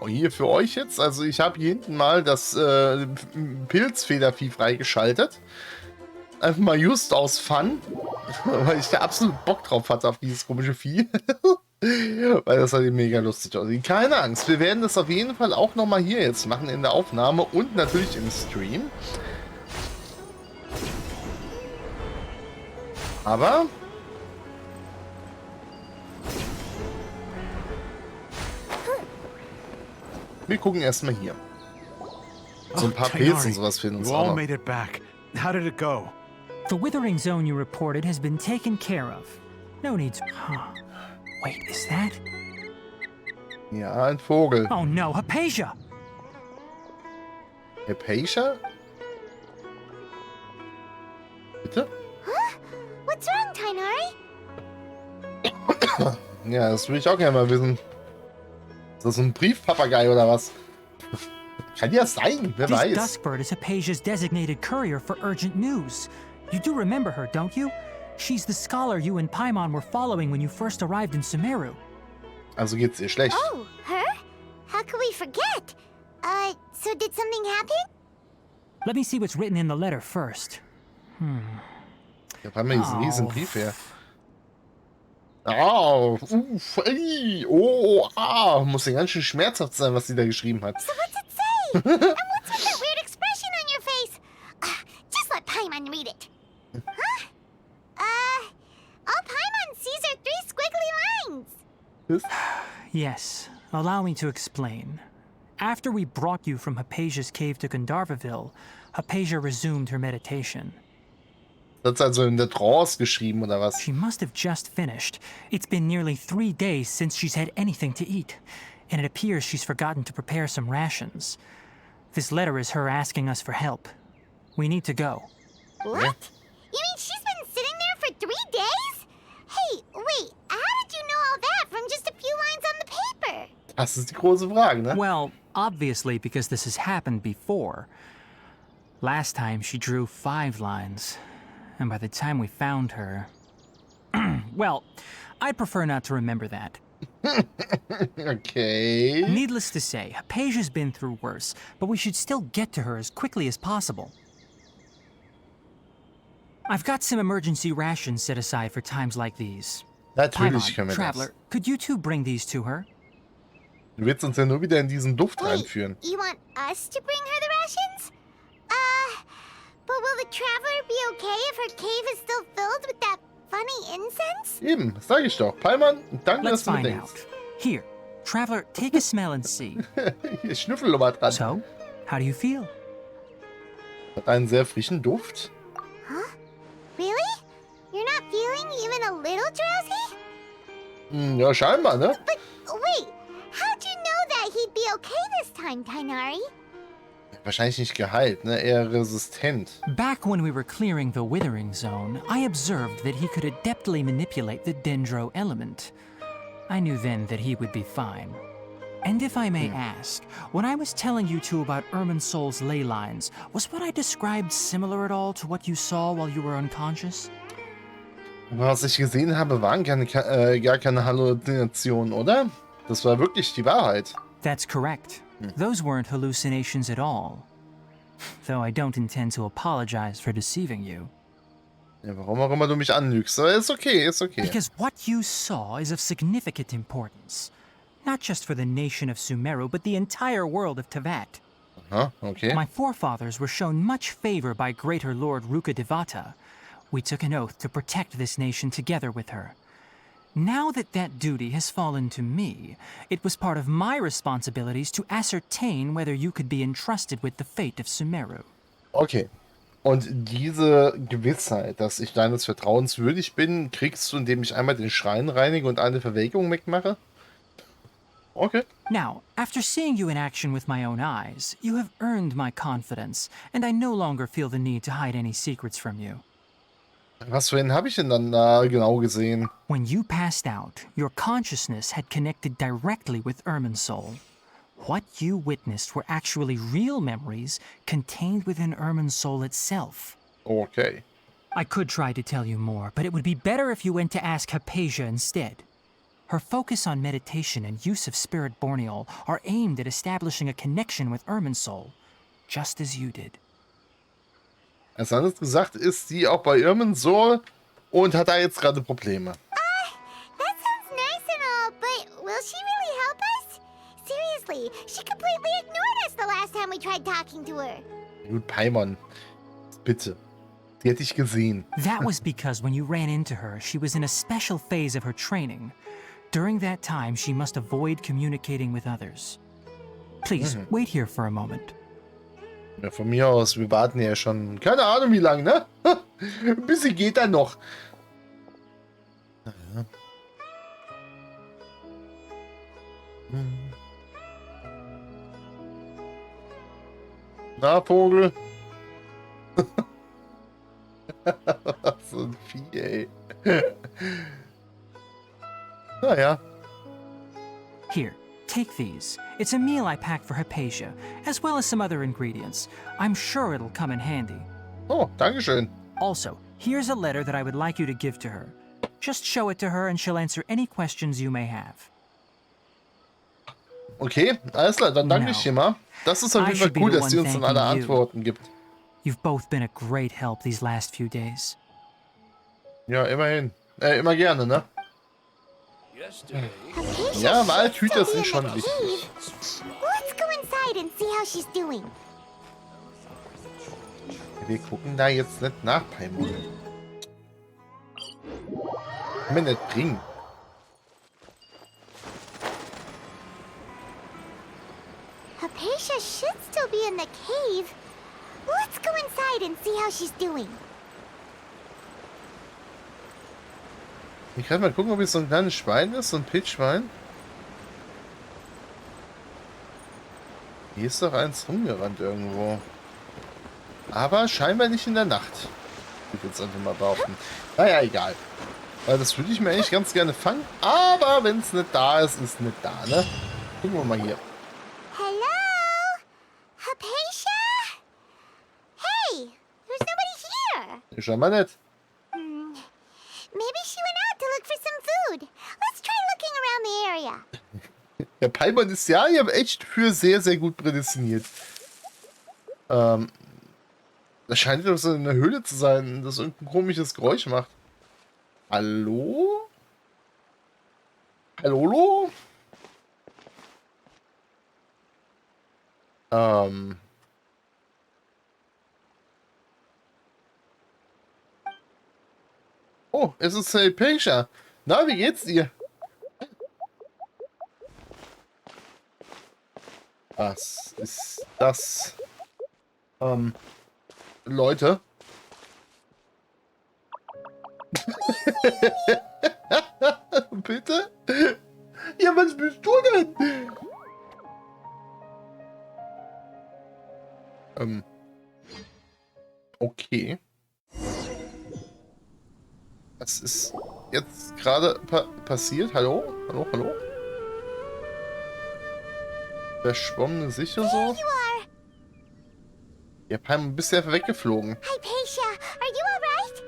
Oh, hier für euch jetzt. Also ich habe hier hinten mal das Pilzfedervieh freigeschaltet. Einfach mal just aus Fun. Weil ich da absolut Bock drauf hatte auf dieses komische Vieh. Weil das halt mega lustig aussieht. Keine Angst, wir werden das auf jeden Fall auch nochmal hier jetzt machen in der Aufnahme und natürlich im Stream. Aber wir gucken erstmal hier. So ein paar Pilze und sowas fehlen uns You auch all noch. made it back. How did it go? The withering zone you reported has been taken care of. No need to... Huh. Wait, is that... Ja, ein Vogel. Oh no, Hypatia! Hypatia? Bitte? Huh? What's wrong, Tainari? Ja, das würde ich auch gerne mal wissen. Ist das so ein Briefpapagei oder was? Kann ja sein, wer This weiß. duskbird is Hypatia's designated courier for urgent news. You do remember her, don't you? She's the scholar you and Paimon were following when you first arrived in Sumeru. Also geht's ihr schlecht. Oh, her? How could we forget? So did something happen? Let me see what's written in the letter first. Da haben wir diesen riesen Brief her. Au, ey, oh, muss ja ganz schön schmerzhaft sein, was sie da geschrieben hat. So what's it say? And what's with that weird expression on your face? Just let Paimon read it. Huh? All Paimon sees are 3 squiggly lines. Das? Yes, allow me to explain. After we brought you from Hypatia's cave to Gandharvaville, Hypatia resumed her meditation. Hat's also in der Trance geschrieben, oder was? She must have just finished. It's been nearly 3 days since she's had anything to eat, and it appears she's forgotten to prepare some rations. This letter is her asking us for help. We need to go. What? You mean she's been sitting there for 3 days? Hey, wait, how did you know all that from just a few lines on the paper? Das ist die große Frage, ne? Well, obviously because this has happened before. Last time she drew 5 lines, and by the time we found her... well, I'd prefer not to remember that. Okay. Needless to say, Hypatia's been through worse, but we should still get to her as quickly as possible. I've got some emergency rations set aside for times like these. Natürlich können Paimon, wir Traveler, das. could you two bring these to her? Du willst uns ja nur wieder in diesen Duft Wait, reinführen. you want us to bring her the rations? But will the traveler be okay if her cave is still filled with that funny incense? Eben, das sag ich doch. Paimon, danke, Let's dass du find mir out. denkst. Here, Traveler, take a smell and see. Hier, Schnüffel nochmal dran. So, how do you feel? Hat einen sehr frischen Duft. Huh? Really? You're not feeling even a little drowsy? Hm, ja, scheinbar, ne? But wait, how'd you know that he'd be okay this time, Tainari? Wahrscheinlich nicht geheilt, ne? Eher resistent. Back when we were clearing the withering zone, I observed that he could adeptly manipulate the dendro element. I knew then that he would be fine. And if I may ask, when I was telling you two about Irminsol's ley lines, was what I described similar at all to what you saw while you were unconscious? Was ich gesehen habe, waren gar keine Halluzinationen, oder? Das war wirklich die Wahrheit. That's correct. Those weren't hallucinations at all. Though I don't intend to apologize for deceiving you. Ja, warum auch immer du mich anlügst. Aber ist okay, ist okay. Because what you saw is of significant importance. Not just for the nation of Sumeru, but the entire world of Teyvat. Aha, okay. My forefathers were shown much favor by Greater Lord Rukkhadevata. We took an oath to protect this nation together with her. Now that that duty has fallen to me, it was part of my responsibilities to ascertain whether you could be entrusted with the fate of Sumeru. Okay. Und diese Gewissheit, dass ich deines Vertrauens würdig bin, kriegst du, indem ich einmal den Schrein reinige und eine Verwelkung wegmache? Okay. Now, after seeing you in action with my own eyes, you have earned my confidence, and I no longer feel the need to hide any secrets from you. Was für einen habe ich denn dann da genau gesehen? When you passed out, your consciousness had connected directly with Irminsul. What you witnessed were actually real memories contained within Irminsul itself. Okay. I could try to tell you more, but it would be better if you went to ask Hypatia instead. Her focus on meditation and use of spirit borneol are aimed at establishing a connection with Irmin's soul, just as you did. Als anderes gesagt, ist sie auch bei ihrem Soul und hat da jetzt gerade Probleme. That sounds nice and all, but will she really help us? Seriously, she completely ignored us the last time we tried talking to her. Gut, Paimon, bitte. Die hätte ich gesehen. That was because when you ran into her, she was in a special phase of her training. During that time, she must avoid communicating with others. Please, wait here for a moment. Ja, von mir aus, wir warten ja schon, keine Ahnung wie lange, ne? Ein bisschen geht da noch. Naja. Na, Vogel. So ein Vieh, ey. Naja. Here, take these. It's a meal I packed for Hypatia, as well as some other ingredients. I'm sure it'll come in handy. Oh, dankeschön. Also, here's a letter that I would like you to give to her. Just show it to her and she'll answer any questions you may have. Okay, alles klar, dann danke ich dir mal. Das ist auf jeden Fall gut, dass sie uns dann alle Antworten gibt. You've both been a great help these last few days. Ja, immerhin. Immer gerne, ne? Ja, Waldhüter sind schon wichtig. Let's go inside and see how she's doing. Wir gucken da jetzt nicht nach, Paimon. Kann mir nicht bringen. Hypatia should still be in the cave. Let's go inside and see how she's doing. Ich kann mal gucken, ob es so ein kleines Schwein ist, so ein Pilzschwein. Hier ist doch eins rumgerannt irgendwo. Aber scheinbar nicht in der Nacht. Ich würde jetzt einfach mal behaupten. Naja, egal. Weil das würde ich mir eigentlich ganz gerne fangen. Aber wenn es nicht da ist, ist nicht da, ne? Gucken wir mal hier. Hello? Hypatia? Hey, there's nobody here. Ist scheinbar nicht. Maybe she went out to look for some food. Let's try looking around the area. Der Paimon ist ja echt für sehr, sehr gut prädestiniert. Das scheint doch so eine Höhle zu sein, das irgendein komisches Geräusch macht. Hallo? Hallo? Oh, es ist Hypatia. Na, wie geht's dir? Was ist das? Leute. Bitte? Ja, was bist du denn? Okay. Was ist jetzt gerade passiert? Hallo? Hallo? Hallo? Verschwommene Sicht und so? You are. Ja, Paimon, bist du einfach weggeflogen. Hypatia, are you alright?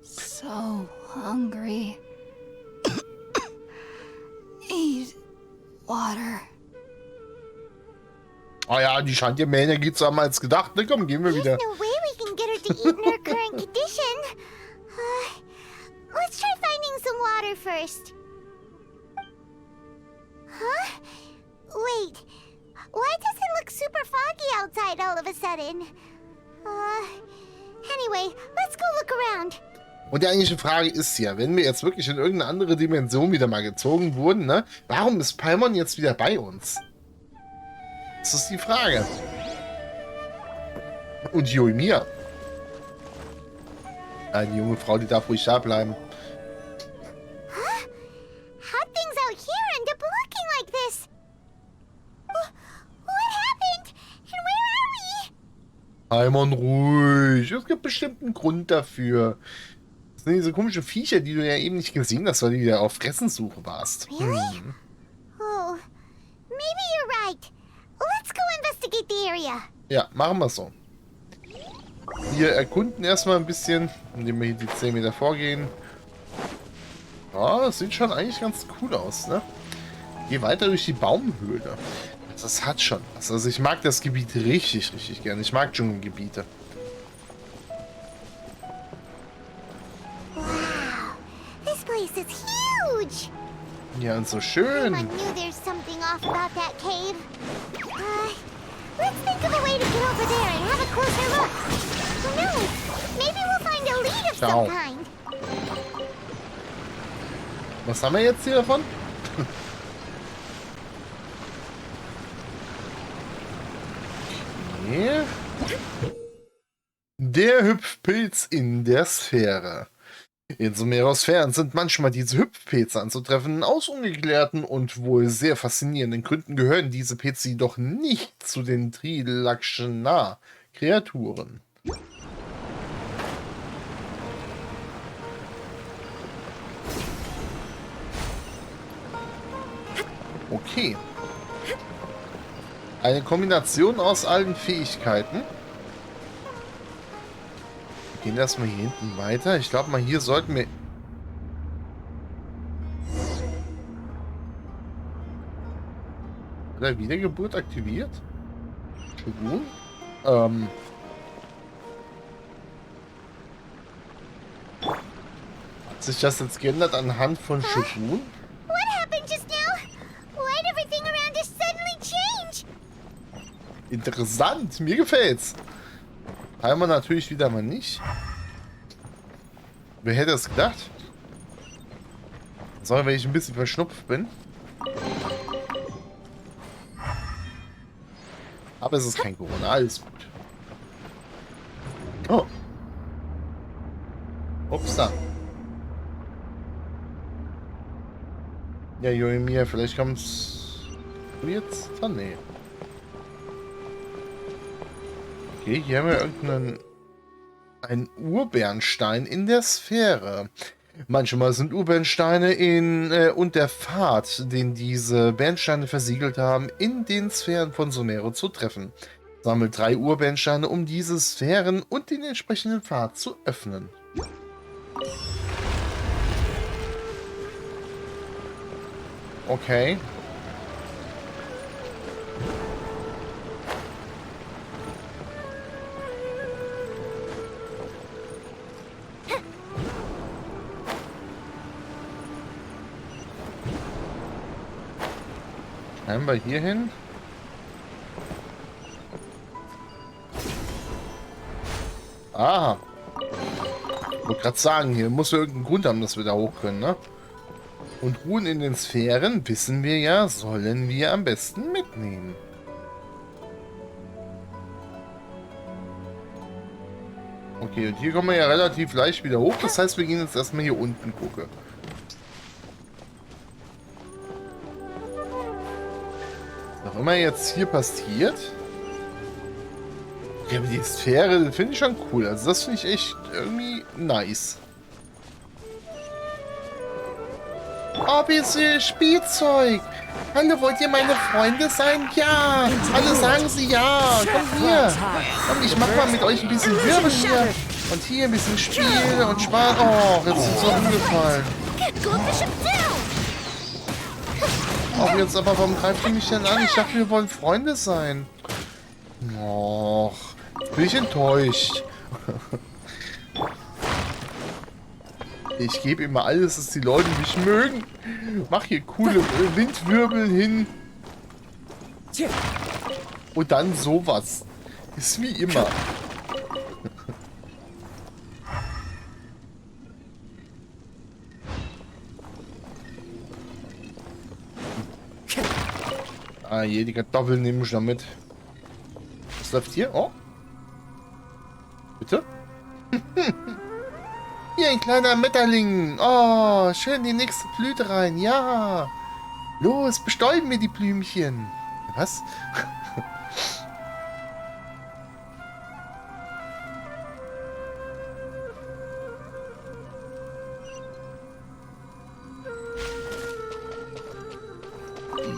So hungry. Need water. Oh ja, die scheint ja mehr Energie zu haben als gedacht. Na komm, gehen wir wieder. There's no way we can get her to eat in her current condition. Let's try finding some water first. Huh? Wait. Why does it look super foggy outside all of a sudden? Anyway, let's go look around. Und die eigentliche Frage ist ja, wenn wir jetzt wirklich in irgendeine andere Dimension wieder mal gezogen wurden, ne? Warum ist Paimon jetzt wieder bei uns? Das ist die Frage. Und Yoimiya. Die junge Frau, die darf ruhig da bleiben. How things out here end up looking like this? What happened? And where are we? Paimon, ruhig. Es gibt bestimmt einen Grund dafür. Das sind diese komischen Viecher, die du ja eben nicht gesehen hast, weil du wieder auf Fressensuche warst. Really? Oh, maybe you're right. Let's go investigate the area. Ja, machen wir so. Wir erkunden erstmal ein bisschen, indem wir hier die 10 Meter vorgehen. Ja, das sieht schon eigentlich ganz cool aus, ne? Geh weiter durch die Baumhöhle. Das hat schon was. Also ich mag das Gebiet richtig, richtig gerne. Ich mag Dschungelgebiete. Wow, this place is huge. Ja, und so schön. I knew there's something off about that cave. Let's think of a way to get over there and have a closer look. Who knows? Maybe we'll find a lead of Ciao. some kind. Was haben wir jetzt hier davon? Okay. Der Hüpfpilz in der Sphäre. In Sumerosphären sind manchmal diese Hüpfpilze anzutreffen. Aus ungeklärten und wohl sehr faszinierenden Gründen gehören diese Pilze jedoch nicht zu den Trilakshana-Kreaturen. Okay. Eine Kombination aus allen Fähigkeiten. Wir gehen erstmal hier hinten weiter. Ich glaube mal, hier sollten wir... Hat er Wiedergeburt aktiviert? Shogun? Hat sich das jetzt geändert anhand von Shogun? What happened just now? Why'd everything around us suddenly change? Interessant, mir gefällt's. Paimon natürlich wieder mal nicht. Wer hätte es gedacht? Sorry, wenn ich ein bisschen verschnupft bin. Aber es ist kein Corona, alles gut. Oh. Ups da. Ja, Joemir, vielleicht kommt's jetzt? Ah, nee. Okay, hier haben wir einen Urbernstein in der Sphäre. Manchmal sind Urbernsteine und der Pfad, den diese Bernsteine versiegelt haben, in den Sphären von Sumero zu treffen. Sammelt 3 Urbernsteine, um diese Sphären und den entsprechenden Pfad zu öffnen. Okay. Scheinbar hier hin. Aha. Ich wollte gerade sagen, hier muss ja irgendeinen Grund haben, dass wir da hoch können, ne? Und Ruhen in den Sphären, wissen wir ja, sollen wir am besten mitnehmen. Okay, und hier kommen wir ja relativ leicht wieder hoch. Das heißt, wir gehen jetzt erstmal hier unten gucken. Was auch immer jetzt hier passiert. Ja, aber die Sphäre finde ich schon cool. Also das finde ich echt irgendwie nice. Oh, bisschen Spielzeug. Hallo, wollt ihr meine Freunde sein? Ja. Alle sagen sie ja. Komm hier. Komm, ich mach mal mit euch ein bisschen Wirbel hier. Und hier ein bisschen Spiel und Spaß. Oh, jetzt ist es so umgefallen. Oh, jetzt aber, warum greift ihr mich denn an? Ich dachte, wir wollen Freunde sein. Och, jetzt bin ich enttäuscht. Ich gebe immer alles, dass die Leute mich mögen. Mach hier coole Windwirbel hin. Und dann sowas. Ist wie immer. Ah je, die Kartoffeln nehme ich damit. Was läuft hier? Oh. Bitte? Hier ein kleiner Metterling. Oh, schön die nächste Blüte rein. Ja. Los, bestäuben wir die Blümchen. Was?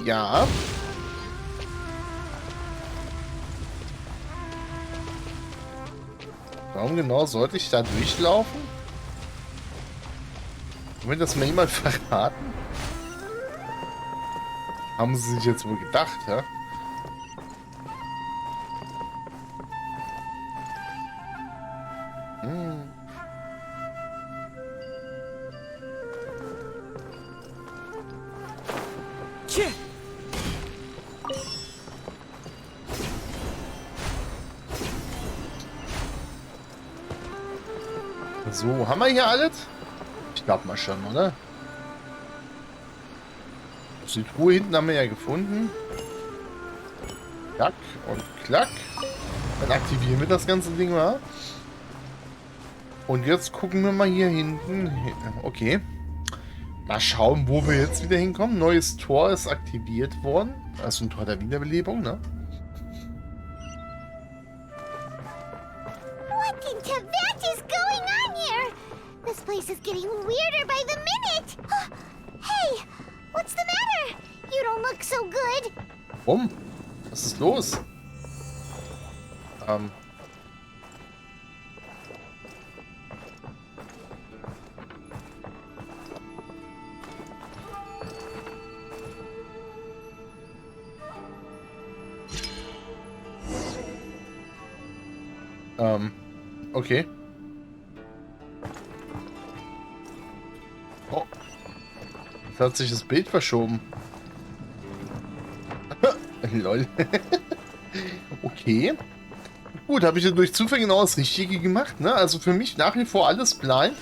Ja. Warum genau sollte ich da durchlaufen? Will das mir jemand verraten? Haben sie sich jetzt wohl gedacht, ja? So, haben wir hier alles? Ich glaube mal schon, oder? Die Truhe hinten haben wir ja gefunden. Klack und klack. Dann aktivieren wir das ganze Ding mal. Und jetzt gucken wir mal hier hinten. Okay. Mal schauen, wo wir jetzt wieder hinkommen. Neues Tor ist aktiviert worden. Das ist ein Tor der Wiederbelebung, ne? What in Teyvat is going on here? This place is getting weirder by the minute. Hey, what's the matter? You don't look so good. Warum? Was ist los? Okay. Oh. Jetzt hat sich das Bild verschoben. Lol. Okay. Gut, habe ich ja durch Zufall genau das Richtige gemacht, ne? Also für mich nach wie vor alles blind.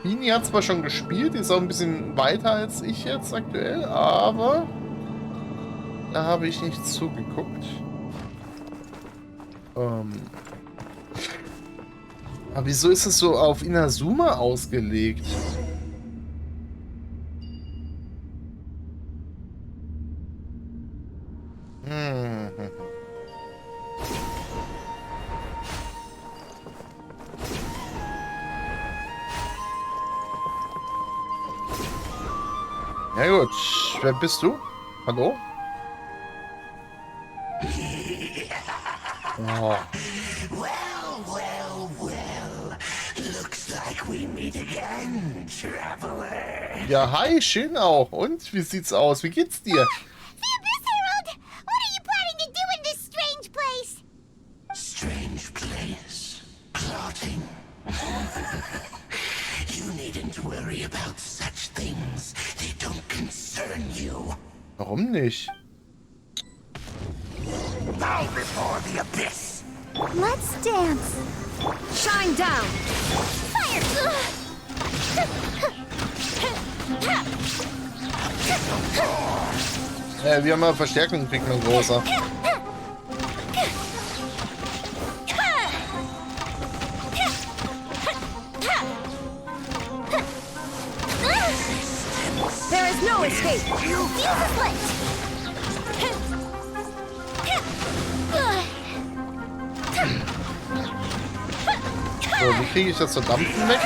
Bini hat zwar schon gespielt, ist auch ein bisschen weiter als ich jetzt aktuell, aber da habe ich nicht zugeguckt. Aber wieso ist es so auf Inazuma ausgelegt? Ja gut, wer bist du? Hallo? Oh. Ja, hi, schön auch. Und wie sieht's aus? Wie geht's dir? The Abyss Herald! What are you planning to do in this strange place? Strange place. Plotting. You needn't worry about such things. They don't concern you. Warum nicht? Bow before the abyss. Let's dance. Shine down. Fire! Wir haben mal Verstärkung, kriegt man großer. There is no escape. Use the split! So, wie kriege ich das Verdampfen weg?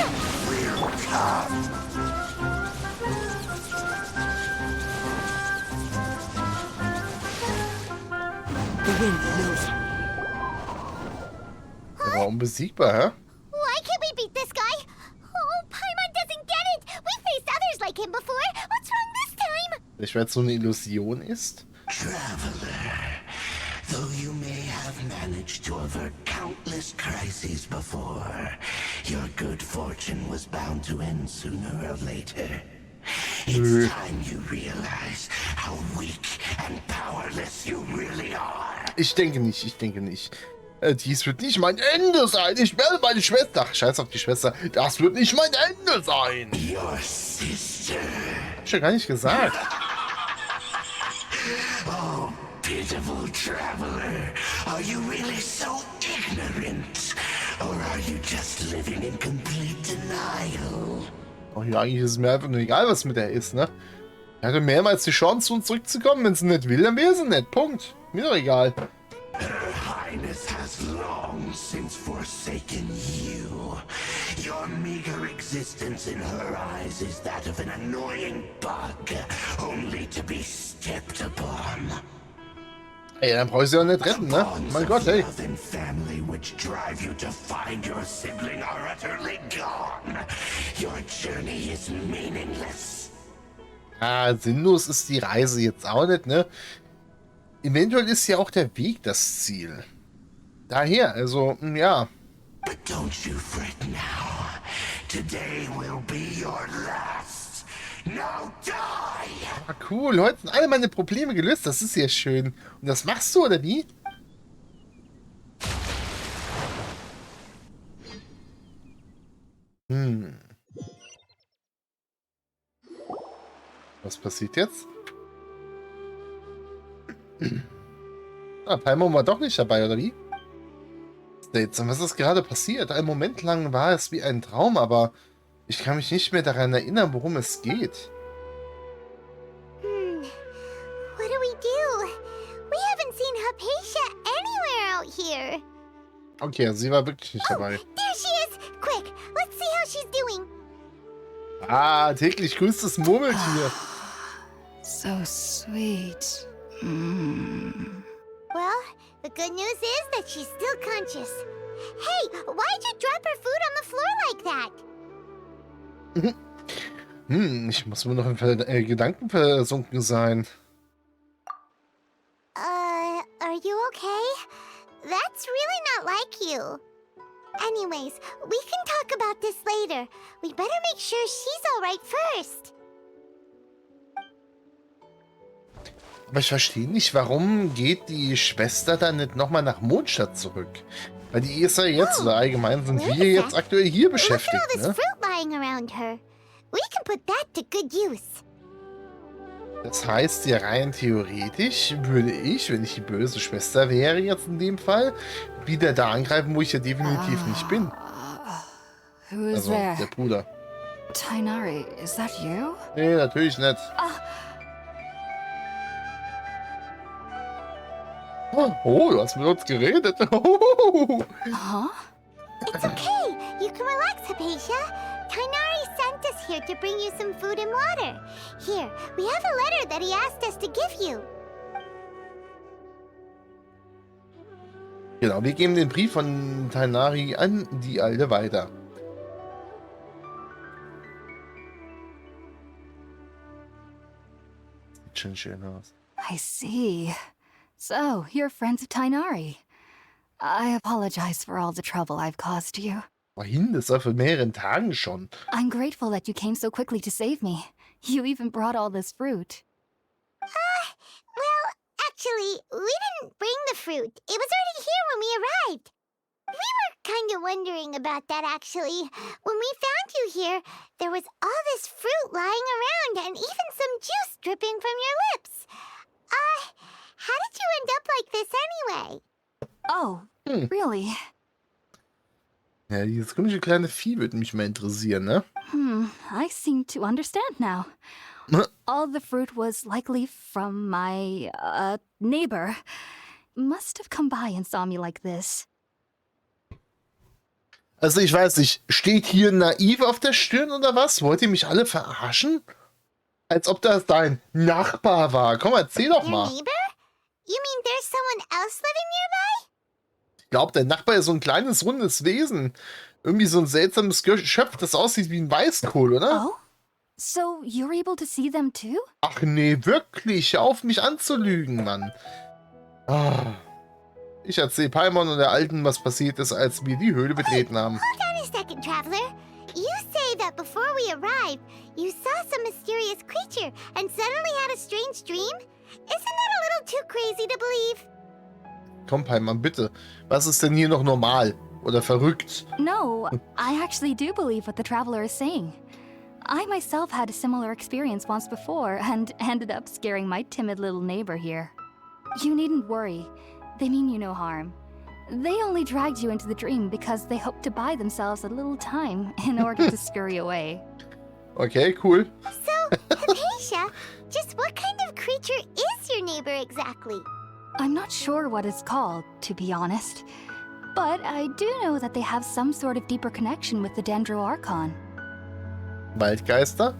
Der war unbesiegbar, hä? Why can't we beat this guy? Oh, Paimon doesn't get it! We faced others like him before! What's wrong this time? Vielleicht, weil es so eine Illusion ist? Traveler, though you may have managed to avert countless crises before, your good fortune was bound to end sooner or later. It's time you realize how weak and powerless you really are. Ich denke nicht, ich denke nicht. Dies wird nicht mein Ende sein. Ich werde meine Schwester. Ach, scheiß auf die Schwester. Das wird nicht mein Ende sein. Your sister. Hab ich ja gar nicht gesagt. Oh, pitiful traveler. Are you really so ignorant? Or are you just living in complete denial? Oh ja, eigentlich ist es mir einfach nur egal, was mit der ist, ne? Er hatte mehrmals die Chance, zu uns zurückzukommen. Wenn sie nicht will, dann wäre sie nicht. Punkt. Mir doch egal. Her Highness has long since forsaken you. Your meager existence in her eyes is that of an annoying bug, only to be stepped upon. Ey, dann brauche ich sie auch nicht retten, ne? Bonds Mein of Gott, hey. love and family which drive you to find your sibling are utterly gone. Your journey is meaningless. Ah, sinnlos ist die Reise jetzt auch nicht, ne? Eventuell ist ja auch der Weg das Ziel. Daher, also, ja. But don't you fret now. Today will be your last. Now die! Ah, cool, heute sind alle meine Probleme gelöst, das ist ja schön. Und das machst du, oder wie? Was passiert jetzt? Ah, Paimon war doch nicht dabei, oder wie? Seltsam, was ist gerade passiert? Einen Moment lang war es wie ein Traum, aber ich kann mich nicht mehr daran erinnern, worum es geht. What do we do? We haven't seen Hypatia anywhere out here. Okay, also sie war wirklich nicht dabei. There she is! Quick, let's see how she's doing. Ah, täglich grüßtes Murmeltier. So sweet. Well, the good news is that she's still conscious. Hey, why'd you drop her food on the floor like that? Ich muss wohl noch in Gedanken versunken sein. Are you okay? That's really not like you. Anyways, we can talk about this later. We better make sure she's alright first. Aber ich verstehe nicht, warum geht die Schwester dann nicht nochmal nach Mondstadt zurück? Weil die ist ja jetzt, oder allgemein sind wir jetzt aktuell hier Look at all beschäftigt, this ne? fruit lying around her. We can put that to good use. Das heißt, ja rein theoretisch würde ich, wenn ich die böse Schwester wäre jetzt in dem Fall, wieder da angreifen, wo ich ja definitiv nicht bin. Who is Also, there? der Bruder. Tainari, is that you? Nee, natürlich nicht. Oh, du hast mit uns geredet. Huh? It's okay. You can relax, Hypatia. Tainari sent us here to bring you some food and water. Here, we have a letter that he asked us to give you. Genau, wir geben den Brief von Tainari an die Alte weiter. Sieht schon schön aus. I see. So, you're friends of Tainari. I apologize for all the trouble I've caused you. Wohin? Das war vor mehreren Tagen schon. I'm grateful that you came so quickly to save me. You even brought all this fruit. Well, actually, we didn't bring the fruit. It was already here when we arrived. We were kind of wondering about that, actually. When we found you here, there was all this fruit lying around and even some juice dripping from your lips. How did you end up like this anyway? Oh, really? Ja, dieses komische kleine Vieh würde mich mal interessieren, ne? I seem to understand now. All the fruit was likely from my, neighbor. Must have come by and saw me like this. Also ich weiß nicht, steht hier naiv auf der Stirn oder was? Wollt ihr mich alle verarschen? Als ob das dein Nachbar war. Komm, erzähl doch Your mal. neighbor? You mean there's someone else living nearby? Ich glaube, der Nachbar ist so ein kleines, rundes Wesen. Irgendwie so ein seltsames Geschöpf, das aussieht wie ein Weißkohl, oder? Oh? So you're able to see them too? Ach nee, wirklich. Hör auf, mich anzulügen, Mann. Ah. Ich erzähl Paimon und der Alten, was passiert ist, als wir die Höhle betreten haben. Hold on a second, traveler. You say that before we arrived, you saw some mysterious creature and suddenly had a strange dream? Isn't that a little too crazy to believe? Komm, Paimon, bitte. Was ist denn hier noch normal? Oder verrückt? No, I actually do believe what the traveler is saying. I myself had a similar experience once before and ended up scaring my timid little neighbor here. You needn't worry. They mean you no harm. They only dragged you into the dream because they hoped to buy themselves a little time in order to scurry away. Okay, cool. So, Hypatia, just what kind of creature is your neighbor exactly? I'm not sure what it's called, to be honest. But I do know that they have some sort of deeper connection with the Dendro Archon. Waldgeister?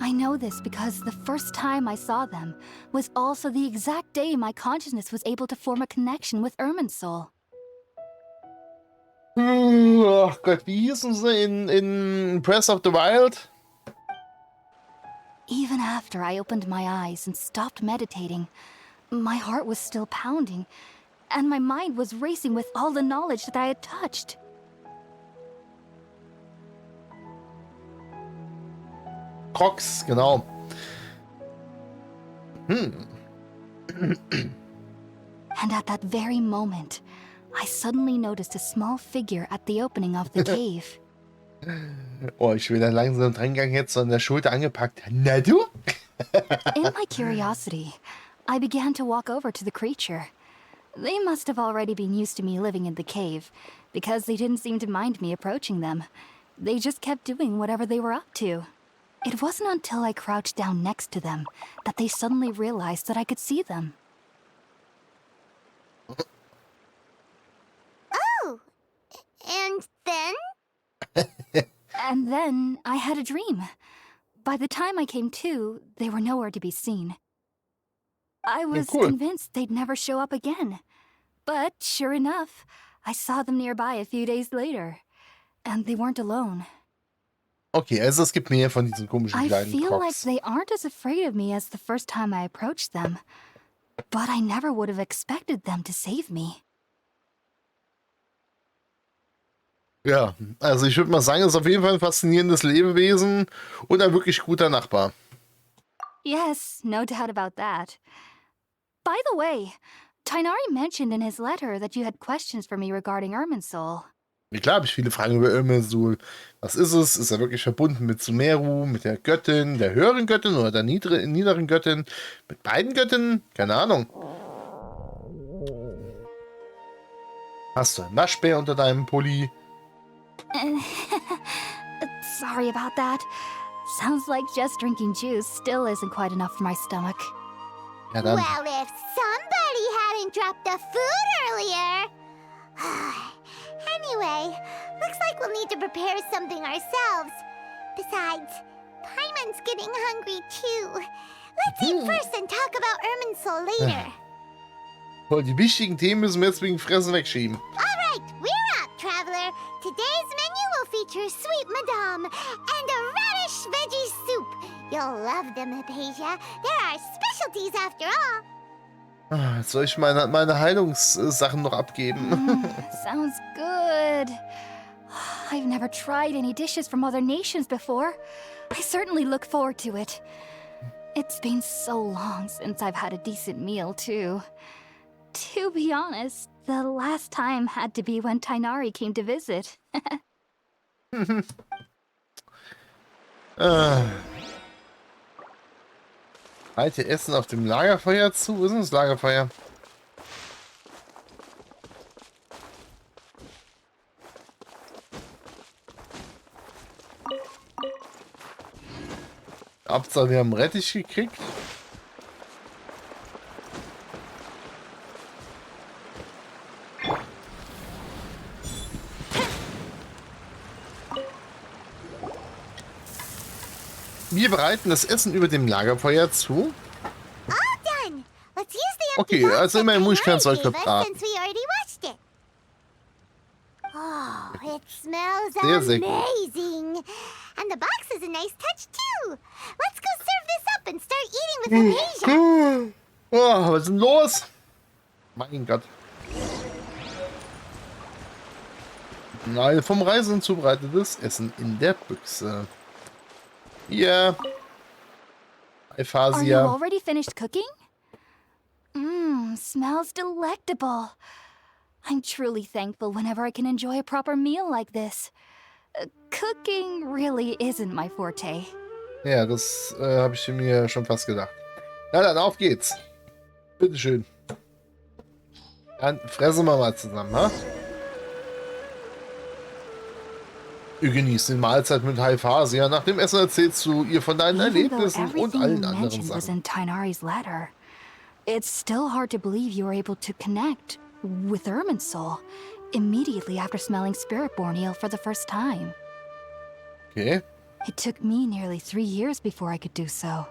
I know this because the first time I saw them was also the exact day my consciousness was able to form a connection with Irminsul. Ach Gott, wie hießen sie in Breath of the Wild? Even after I opened my eyes and stopped meditating, my heart was still pounding, and my mind was racing with all the knowledge that I had touched. Crocs, genau. And at that very moment, I suddenly noticed a small figure at the opening of the cave. Oh, ich bin da langsam dran gegangen, jetzt so an der Schulter angepackt. Na du? In my curiosity, I began to walk over to the creature. They must have already been used to me living in the cave, because they didn't seem to mind me approaching them. They just kept doing whatever they were up to. It wasn't until I crouched down next to them that they suddenly realized that I could see them. Oh! And then? And then I had a dream. By the time I came to, they were nowhere to be seen. I was convinced they'd never show up again. But sure enough, I saw them nearby a few days later. And they weren't alone. Okay, also es gibt mehr von diesen komischen I kleinen feel like Crocs. they aren't as afraid of me as the first time I approached them. But I never would have expected them to save me. Ja, also ich würde mal sagen, es ist auf jeden Fall ein faszinierendes Lebewesen und ein wirklich guter Nachbar. Yes, no doubt about that. By the way, Tainari mentioned in his letter that you had questions for me regarding Irminsul. Ja, klar habe ich viele Fragen über Irminsul. Was ist es? Ist er wirklich verbunden mit Sumeru, mit der Göttin, der höheren Göttin oder der niederen Göttin? Mit beiden Göttinnen? Keine Ahnung. Hast du einen Waschbär unter deinem Pulli? Sorry about that. Sounds like just drinking juice still isn't quite enough for my stomach. Ja, dann. Well, if somebody hadn't dropped the food earlier. Anyway, looks like we'll need to prepare something ourselves. Besides, Paimon's getting hungry too. Let's eat first and talk about Irminsul later. Oh, die wichtigen Themen müssen wir jetzt wegen Fressen wegschieben. Alright, we're up, traveler. Today's menu will feature sweet madame and a radish veggie soup. You'll love them, Hypatia. They're our specialties after all. Jetzt soll ich meine Heilungssachen noch abgeben. Sounds good. I've never tried any dishes from other nations before. I certainly look forward to it. It's been so long since I've had a decent meal, too. To be honest, the last time had to be when Tainari came to visit. Halte Essen auf dem Lagerfeuer zu. Wo ist denn das Lagerfeuer? Hauptsache, wir haben Rettich gekriegt. Wir bereiten das Essen über dem Lagerfeuer zu. All done. Let's use the empty Okay, box also that immerhin muss ich kein Tainari Zeug gave us verbraten. since we already watched it. Oh, it smells Sehr gut. amazing. And the box is a nice touch too. Let's go serve this up and start eating with Hypatia. Oh, was ist denn los? Mein Gott. Nein, vom Reisenden zubereitetes Essen in der Büchse. Ja. Are you Aphasia. already finished cooking? Smells delectable. I'm truly thankful whenever I can enjoy a proper meal like this. Cooking really isn't my forte. Ja, das habe ich mir schon fast gedacht. Na dann, auf geht's. Bitteschön. Dann fressen wir mal zusammen, ha? Ihr genießt die Mahlzeit mit Aphasia. Nach dem Essen erzählst du ihr von deinen Even though Erlebnissen und everything you allen anderen mentioned was Sachen. in Tainari's letter, it's still hard to believe you were able to connect with Irminsul immediately after smelling Spiritborn eel for the first time. Okay. It took me nearly 3 years before I could do so.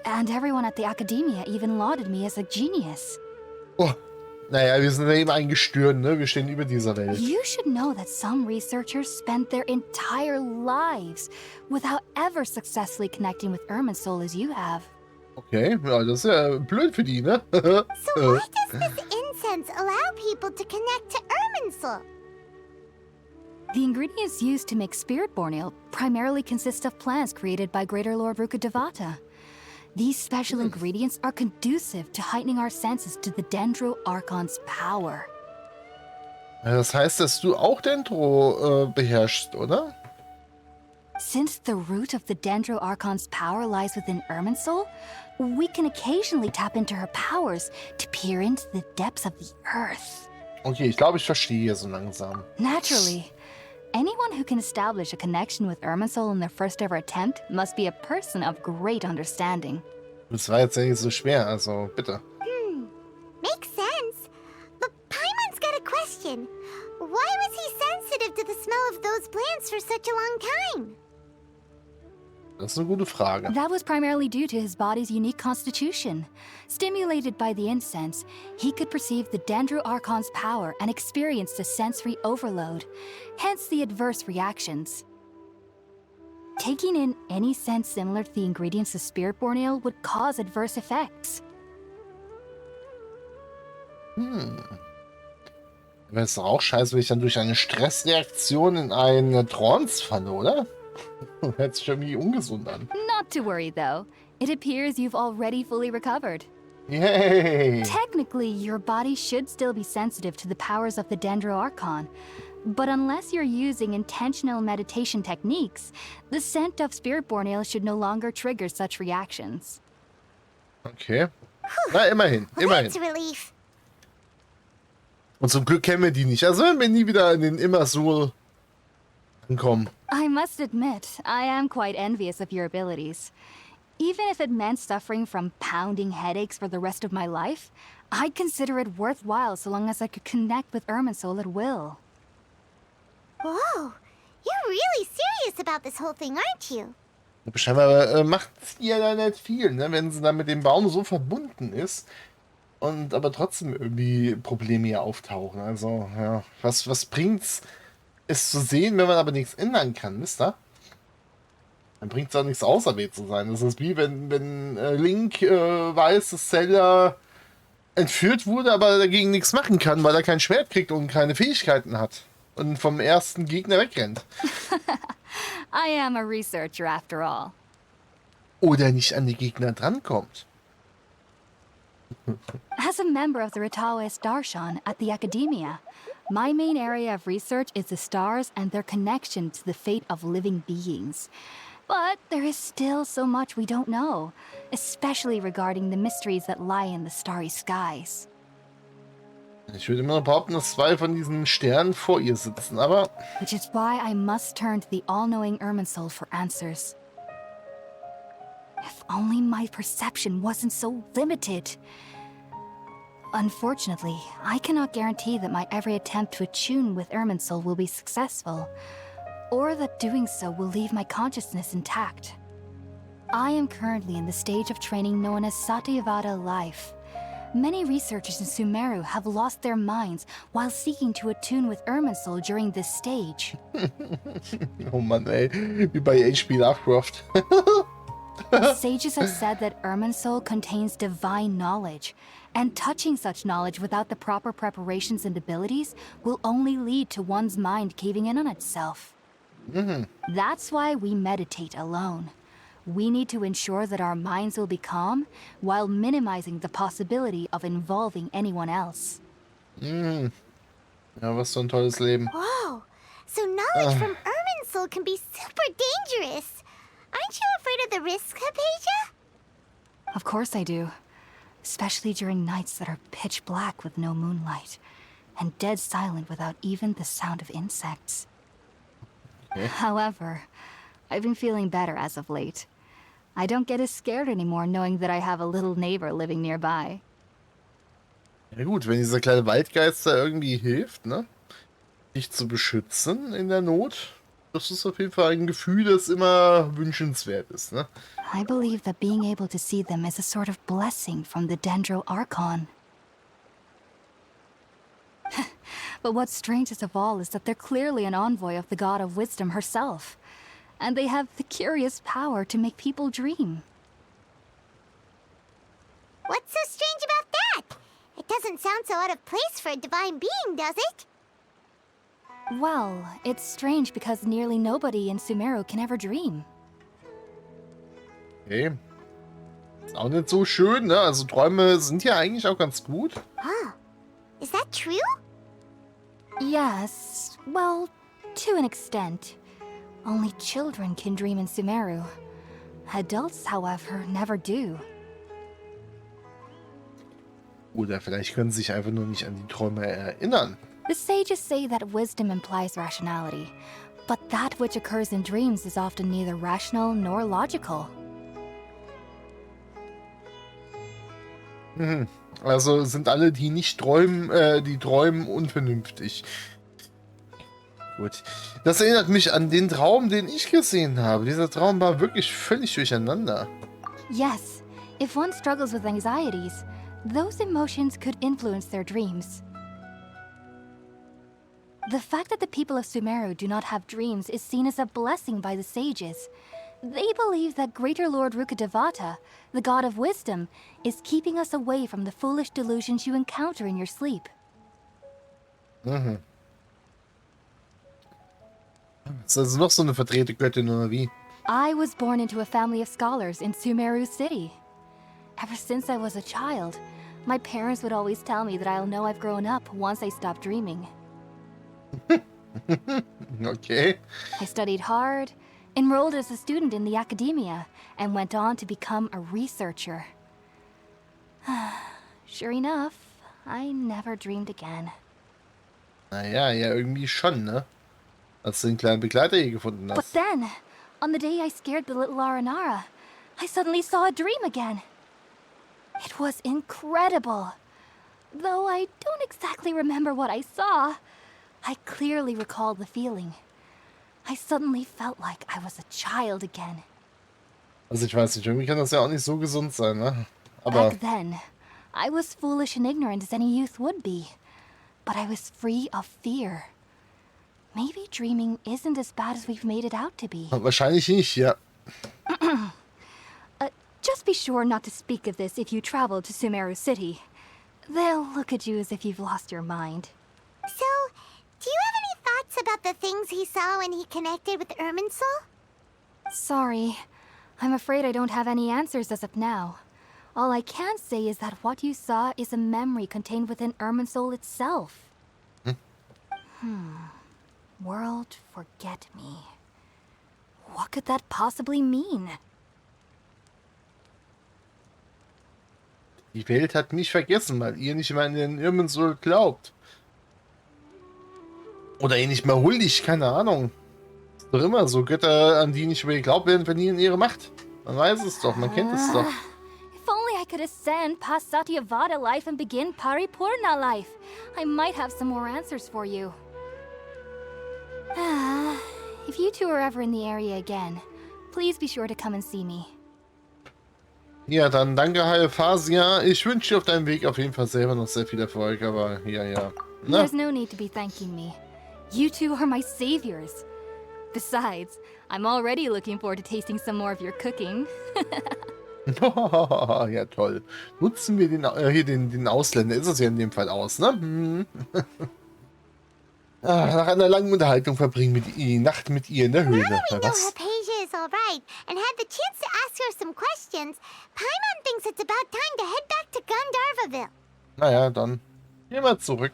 And everyone at the academia even lauded me as a genius. Oh, naja, wir sind ja eben ein Gestirn, ne? Wir stehen über dieser Welt. You should know that some researchers spent their entire lives without ever successfully connecting with Irminsul as you have. Okay, ja, das ist ja blöd für die, ne? So why does this incense allow people to connect to Irminsul? The ingredients used to make spirit-born ale primarily consist of plants created by Greater Lord Rukkhadevata. These special ingredients are conducive to heightening our senses to the Dendro Archon's power. Ja, das heißt, dass du auch Dendro beherrschst, oder? Since the root of the Dendro Archon's power lies within Irminsul, we can occasionally tap into her powers to peer into the depths of the earth. Okay, ich glaube, ich verstehe so langsam. Naturally. Anyone who can establish a connection with Irminsul in their first ever attempt must be a person of great understanding. Das war jetzt ja nicht so schwer, also bitte. Makes sense. But Paimon's got a question. Why was he sensitive to the smell of those plants for such a long time? Das ist eine gute Frage. That was primarily due to his body's unique constitution. Stimulated by the incense, he could perceive the Dendro Archon's power and experienced a sensory overload, hence the adverse reactions. Taking in any sense similar to the ingredients of Spirit-born ale would cause adverse effects. Das ist doch auch scheiße, wenn ich dann durch eine Stressreaktion in eine Trance falle, oder? Hört sich irgendwie ungesund an. Not to worry, though. It appears you've already fully recovered. Yay! Technically, your body should still be sensitive to the powers of the Dendro Archon. But unless you're using intentional meditation techniques, the scent of Spirit-born ale should no longer trigger such reactions. Okay. Na, immerhin, immerhin. That's a relief. Und zum Glück kennen wir die nicht. Also werden wir nie wieder in den Immersul ankommen. I must admit, I am quite envious of your abilities. Even if it meant suffering from pounding headaches for the rest of my life, I'd consider it worthwhile so long as I could connect with Irminsul at will. Whoa, you're really serious about this whole thing, aren't you? Scheinbar macht sie ja da nicht viel, ne? Wenn sie dann mit dem Baum so verbunden ist und aber trotzdem irgendwie Probleme hier auftauchen. Also, ja, was bringt's, es zu sehen, wenn man aber nichts ändern kann, wisst ihr? Dann bringt es auch nichts, auserwählt zu sein. Das ist wie wenn Link weiß, dass Zelda entführt wurde, aber dagegen nichts machen kann, weil er kein Schwert kriegt und keine Fähigkeiten hat. Und vom ersten Gegner wegrennt. I am a researcher after all. Oder nicht an die Gegner drankommt. As a member of the Ritaoist Darshan at the Academia, my main area of research is the stars and their connection to the fate of living beings. But there is still so much we don't know, especially regarding the mysteries that lie in the starry skies. Ich würde immer noch behaupten, dass 2 von diesen Sternen vor ihr sitzen, aber... Which is why I must turn to the all-knowing Irminsul for answers. If only my perception wasn't so limited. Unfortunately, I cannot guarantee that my every attempt to attune with Irminsul will be successful, or that doing so will leave my consciousness intact. I am currently in the stage of training known as Satyavada life. Many researchers in Sumeru have lost their minds while seeking to attune with Irminsul during this stage. Oh Mann, ey. Wie bei H.P. Lovecraft. Sages have said that Irminsul contains divine knowledge, and touching such knowledge without the proper preparations and abilities will only lead to one's mind caving in on itself. That's why we meditate alone. We need to ensure that our minds will be calm while minimizing the possibility of involving anyone else. Ja, was für ein tolles Leben. Whoa, so knowledge from Irminsul can be super dangerous. Aren't you afraid of the risks, Hypatia? Of course I do. Especially during nights that are pitch black with no moonlight, and dead silent without even the sound of insects. Okay. However, I've been feeling better as of late. I don't get as scared anymore knowing that I have a little neighbor living nearby. Ja gut, wenn dieser kleine Waldgeist da irgendwie hilft, ne? Dich zu beschützen in der Not. Das ist auf jeden Fall ein Gefühl, das immer wünschenswert ist, ne? I believe that being able to see them is a sort of blessing from the Dendro Archon. But what's strangest of all is that they're clearly an envoy of the god of wisdom herself. And they have the curious power to make people dream. What's so strange about that? It doesn't sound so out of place for a divine being, does it? Well, it's strange because nearly nobody in Sumeru can ever dream. Okay. Ist auch nicht so schön, ne? Also Träume sind ja eigentlich auch ganz gut. Oh, is that true? Yes, well, to an extent. Only children can dream in Sumeru. Adults, however, never do. Oder vielleicht können sie sich einfach nur nicht an die Träume erinnern. The sages say that wisdom implies rationality, but that which occurs in dreams is often neither rational nor logical. Also sind alle, die nicht träumen, die träumen, unvernünftig. Gut. Das erinnert mich an den Traum, den ich gesehen habe. Dieser Traum war wirklich völlig durcheinander. Yes, if one struggles with anxieties, those emotions could influence their dreams. The fact that the people of Sumeru do not have dreams is seen as a blessing by the sages. They believe that Greater Lord Rukkhadevata, the god of wisdom, is keeping us away from the foolish delusions you encounter in your sleep. Ist also noch so eine verdrehte Göttin, oder wie? I was born into a family of scholars in Sumeru City. Ever since I was a child, my parents would always tell me that I'll know I've grown up once I stop dreaming. Okay. I studied hard, enrolled as a student in the academia, and went on to become a researcher. Sure enough, I never dreamed again. Naja, ja, irgendwie schon, ne? Als du den kleinen Begleiter hier gefunden But hast. then, on the day I scared the little Aranara, I suddenly saw a dream again. It was incredible. Though I don't exactly remember what I saw, I clearly recall the feeling. I suddenly felt like I was a child again. Also ich weiß nicht, irgendwie kann das ja auch nicht so gesund sein, ne? Aber Back then, I was foolish and ignorant as any youth would be. But I was free of fear. Maybe dreaming isn't as bad as we've made it out to be. wahrscheinlich nicht, ja. Just be sure not to speak of this if you travel to Sumeru City. They'll look at you as if you've lost your mind. So, do you have any thoughts about the things he saw when he connected with Irminsul? Sorry. I'm afraid I don't have any answers as of now. All I can say is that what you saw is a memory contained within Irminsul itself. World forget me. What could that possibly mean? Die Welt hat mich vergessen, weil ihr nicht mehr an den Irminsul glaubt. Oder ihr nicht mehr huldigt, keine Ahnung. Ist doch immer so. Götter, an die nicht mehr geglaubt werden, verlieren ihre Macht. Man weiß es doch, man kennt es doch. If only I could ascend past Satyavada life and begin Paripurna life. I might have some more answers for you. If you two are ever in the area again, please be sure to come and see me. Ja, dann danke, Halephasia. Ich wünsche dir auf deinem Weg auf jeden Fall selber noch sehr viel Erfolg, aber ja. Na? There's no need to be thanking me. You two are my saviors. Besides, I'm already looking forward to tasting some more of your cooking. Ja, toll. Nutzen wir den Ausländer, ist es ja in dem Fall aus, ne? Nach einer langen Unterhaltung verbringen wir die Nacht mit ihr in der Höhle. Now that we know Was? Hypatia is alright and had the chance to ask her some questions, Paimon thinks it's about time to head back to Gandharvaville. Naja, dann gehen wir zurück.